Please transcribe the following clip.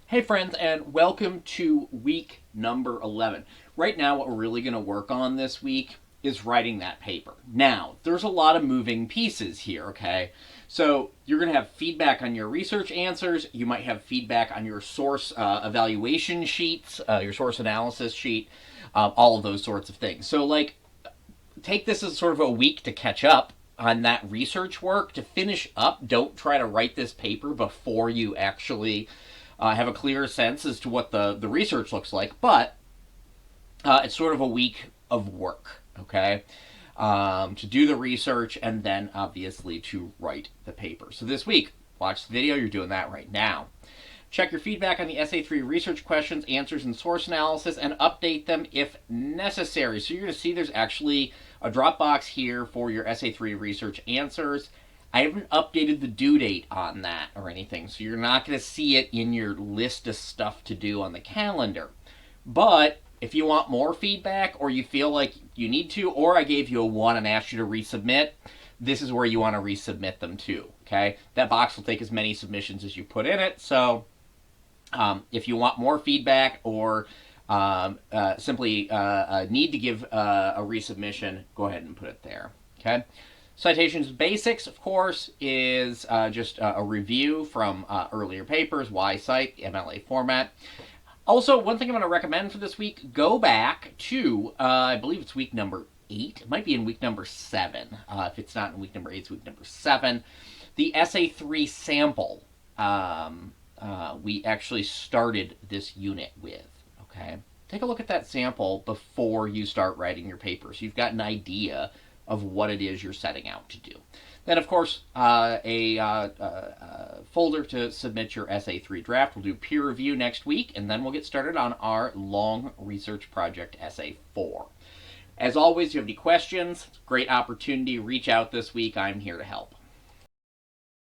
Hey friends, and welcome to week number 11. Right now, what we're really going to work on this week is writing that paper. Now, there's a lot of moving pieces here, okay? So, you're going to have feedback on your research answers. You might have feedback on your source evaluation sheets, your source analysis sheet, all of those sorts of things. So, take this as sort of a week to catch up on that research work, to finish up. Don't try to write this paper before you actually have a clearer sense as to what the research looks like, but it's sort of a week of work, okay? To do the research and then obviously to write the paper. So this week, watch the video, you're doing that right now. Check your feedback on the SA3 research questions, answers, and source analysis, and update them if necessary. So you're going to see there's actually a Dropbox here for your SA3 research answers. I haven't updated the due date on that or anything, so you're not going to see it in your list of stuff to do on the calendar. But if you want more feedback, or you feel like you need to, or I gave you a 1 and asked you to resubmit, this is where you want to resubmit them to, okay? That box will take as many submissions as you put in it, so if you want more feedback or simply need to give a resubmission, go ahead and put it there, okay? Citations Basics, of course, is just a review from earlier papers, why cite, the MLA format. Also, one thing I'm going to recommend for this week, go back to, I believe it's week number 8. It might be in week number 7. If it's not in week number 8, it's week number 7. The SA3 sample we actually started this unit with, okay? Take a look at that sample before you start writing your paper, so you've got an idea of what it is you're setting out to do. Then, of course, a folder to submit your SA3 draft. We'll do peer review next week, and then we'll get started on our long research project SA4. As always, if you have any questions, great opportunity. Reach out this week. I'm here to help.